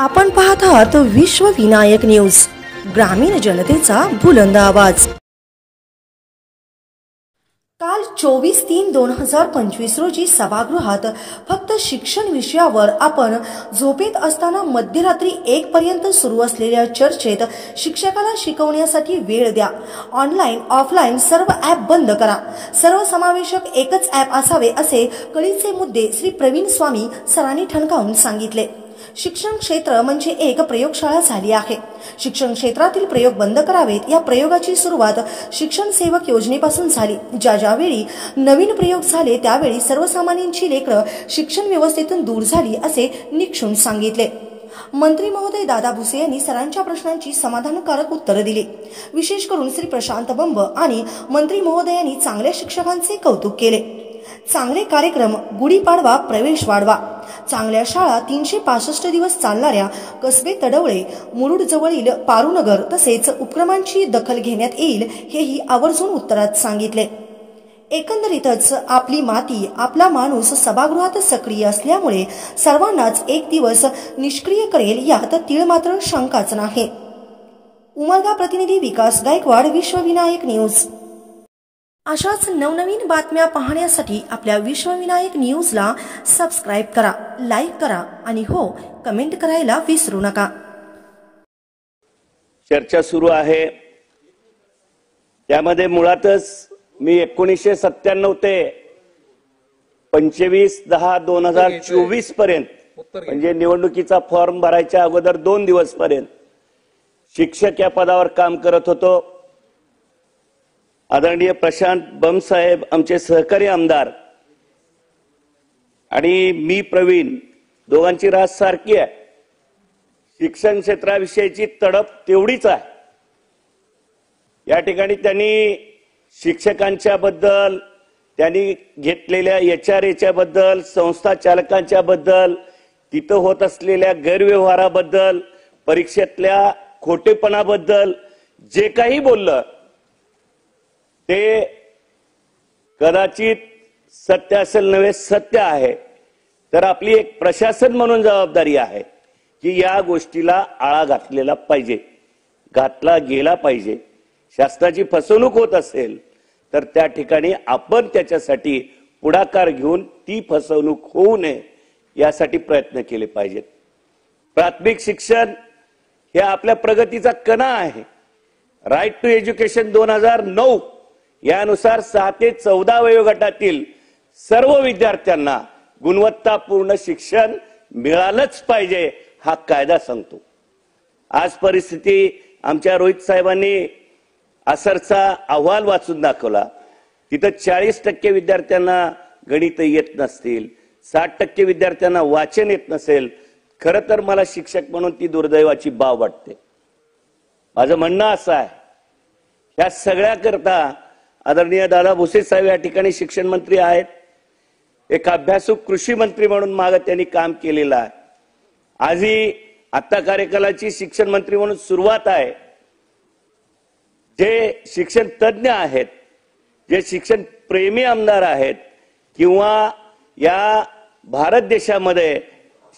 आपण पाहत आहात विश्व विनायक न्यूज, ग्रामीण जनतेचा बुलंद आवाज। काल 24/3/2025 रोजी सभागृहात फक्त शिक्षण विषयावर आपण झोपेत असताना मध्यरात्री 1 पर्यंत सुरू असलेल्या चर्चेत शिक्षकाला शिकवण्यासाठी वेळ द्या, ऑनलाईन ऑफलाईन सर्व ॲप बंद करा, सर्वसमावेशक एकच ॲप असावे असे कळीचे मुद्दे श्री प्रवीण स्वामी सरांनी ठणकावून सांगितले। शिक्षण क्षेत्र म्हणजे एक प्रयोगशाळा झाली आहे। शिक्षण क्षेत्रातील प्रयोग बंद करावेत या प्रयोगाची सुरुवात शिक्षण सेवक योजनेपासून झाली। ज्यावेळी नवीन प्रयोग झाले त्यावेळी सर्वसामान्यांची लेकरं शिक्षण व्यवस्थेतून दूर झाली असे निक्षून सांगितले। मंत्री महोदय दादा भुसे यांनी सरांच्या प्रश्नांची समाधानकारक उत्तरे दिली। विशेष करून श्री प्रशांत बंब आणि मंत्री महोदयांनी चांगल्या शिक्षकांचे कौतुक केले। चांगले कार्यक्रम, गुढीपाडवा प्रवेश वाढवा, चांगल्या शाळा, 365 दिवस चालणाऱ्या कसबे तडवळे, मुरुड जवळील पारुनगर तसेच उपक्रमांची दखल घेण्यात येईल हेही आवर्जून उत्तरात सांगितले। एकंदरीतच आपली माती आपला माणूस सभागृहात सक्रिय असल्यामुळे सर्वांनाच एक दिवस निष्क्रिय करेल यात तीळ मात्र शंकाच नाही। उमरगा प्रतिनिधी विकास गायकवाड, विश्व विनायक न्यूज। अशाच नवनवीन बातम्या पाहण्यासाठी आपल्या विश्व विनायक न्यूजला सबस्क्राइब करा, लाईक करा आणि हो, कमेंट करायला विसरू नका। चर्चा सुरू आहे त्यामध्ये मुळातच मी 1997 ते 25/10/2024 पर्यंत म्हणजे निवडणुकीचा फॉर्म भरायच्या अगोदर 2 दिवस पर्यंत शिक्षक या पदावर काम करत होतो। आदरणीय प्रशांत बंब साहेब आमचे सहकारी आमदार आणि मी प्रवीण दोघांची रास सारखी आहे। शिक्षण क्षेत्राविषयीची तडप तेवढीच आहे। या ठिकाणी त्यांनी शिक्षकांच्या बद्दल, त्यांनी घेतलेल्या HRAच्या बद्दल, संस्था चालकांच्या बद्दल, तिथं होत असलेल्या गैरव्यवहाराबद्दल, परीक्षेतल्या खोटेपणाबद्दल जे काही बोललं ते कदाचित सत्य असेल नव्हे सत्य आहे। तर आपली एक प्रशासन म्हणून जबाबदारी आहे की या गोष्टीला आळा घातलेला पाहिजे, घातला गेला पाहिजे। शासनाची फसवणूक होत असेल तर त्या ठिकाणी आपण त्याच्यासाठी पुढाकार घेऊन ती फसवणूक होऊ नये यासाठी प्रयत्न केले पाहिजेत। प्राथमिक शिक्षण हे आपल्या प्रगतीचा कणा आहे। राईट टू एज्युकेशन 2009 यानुसार 6 ते 14 वयोगटातील सर्व विद्यार्थ्यांना गुणवत्तापूर्ण शिक्षण मिळालंच पाहिजे हा कायदा सांगतो। आज परिस्थिती आमच्या रोहित साहेबांनी असरचा अहवाल वाचून दाखवला। तिथं 40% विद्यार्थ्यांना गणित येत नसतील, 60% विद्यार्थ्यांना वाचन येत नसेल। खरं तर मला शिक्षक म्हणून ती दुर्दैवाची बाब वाटते। माझं म्हणणं असं आहे, या सगळ्याकरता आदरणीय दादा भुसे साहेब या ठिकाणी शिक्षण मंत्री आहेत। एक अभ्यासू कृषी मंत्री म्हणून मागे त्यांनी काम केलेलं आहे। आजही आता कार्यकालाची शिक्षण मंत्री म्हणून सुरुवात आहे। जे शिक्षण तज्ञ आहेत, जे शिक्षण प्रेमी आमदार आहेत किंवा या भारत देशामध्ये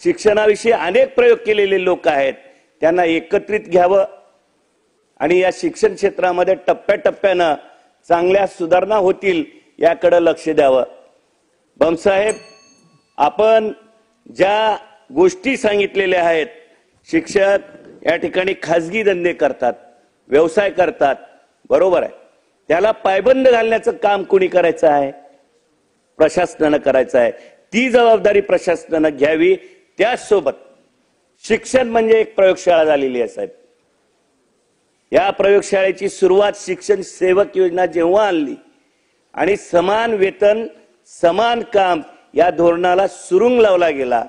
शिक्षणाविषयी अनेक प्रयोग केलेले लोक आहेत, त्यांना एकत्रित घ्यावं आणि या शिक्षण क्षेत्रामध्ये टप्प्याटप्प्यानं चांगल्या सुधारणा होतील याकडे लक्ष द्यावं। बंबसाहेब, आपण ज्या गोष्टी सांगितलेल्या आहेत, शिक्षक या ठिकाणी खाजगी धंदे करतात, व्यवसाय करतात, बरोबर आहे। त्याला पायबंद घालण्याचं काम कोणी करायचं आहे? प्रशासनानं करायचं आहे। ती जबाबदारी प्रशासनानं घ्यावी। त्याचसोबत शिक्षण म्हणजे एक प्रयोगशाळा झालेली आहे साहेब। या प्रयोगशाळेची सुरुवात शिक्षण सेवक योजना जेव्हा आणली आणि समान वेतन समान काम या धोरणाला सुरुंग लावला गेला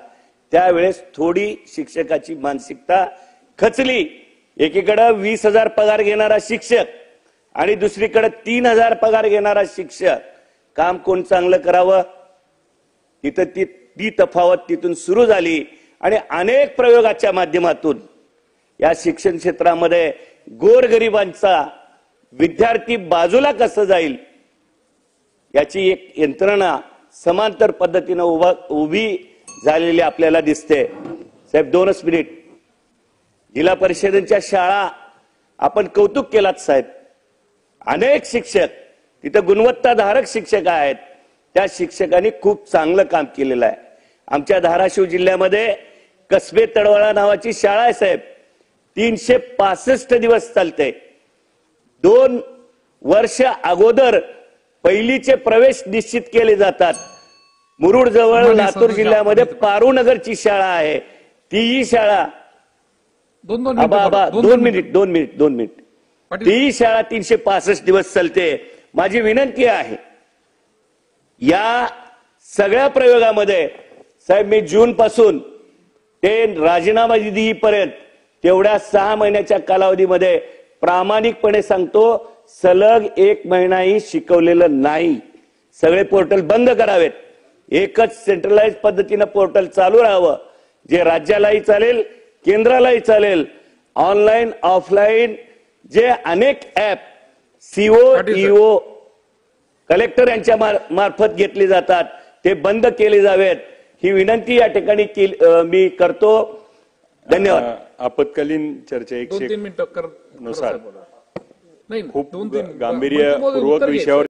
त्यावेळेस थोडी शिक्षकाची मानसिकता खचली। एकीकडे 20,000 पगार घेणारा शिक्षक आणि दुसरीकडे 3,000 पगार घेणारा शिक्षक, काम कोण चांगलं करावं? तिथं ती तफावत तिथून सुरू झाली आणि अनेक प्रयोगाच्या माध्यमातून या शिक्षण क्षेत्रामध्ये गोरगरिबांचा विद्यार्थी बाजूला कसं जाईल याची एक यंत्रणा समांतर पद्धतीने उभी झालेली आपल्याला दिसते। साहेब 2 मिनिट जिल्हा परिषदेच्या शाळा आपण कौतुक केलात साहेब. अनेक शिक्षक तिथं गुणवत्ताधारक शिक्षक आहेत. त्या शिक्षकांनी खूप चांगलं काम केलेलं आहे. आमच्या धाराशिव जिल्ह्यामध्ये कसबे तडवळा नावाची शाळा आहे साहेब. 365 दिवस चालते. 2 वर्ष अगोदर पहिलीचे प्रवेश निश्चित केले जातात. मुरुड जवळ लातूर जिल्ह्यामध्ये पारूनगरची शाळा आहे. तीही शाळा 2 मिनिट ती शाळा 365 दिवस चालते. माझी विनंती आहे या सगळ्या प्रयोगामध्ये साहेब मी जून पासून ते राजीनामा देईपर्यंत तेवढ्या 6 महिन्याच्या कालावधीमध्ये प्रामाणिकपणे सांगतो सलग 1 महिनाही शिकवलेलं नाही. सगळे पोर्टल बंद करावेत. एकच सेंट्रलाइज पद्धतीनं पोर्टल चालू राहावं जे राज्यालाही चालेल केंद्रालाही चालेल. ऑनलाईन ऑफलाईन जे अनेक ऍप सीओ ईओ कलेक्टर यांच्या मार्फत घेतले जातात ते बंद केले जावेत ही विनंती या ठिकाणी मी करतो. धन्यवाद. आपत्कालीन चर्चा 101 नुसार खूप गांभीर्यपूर्वक विषयावर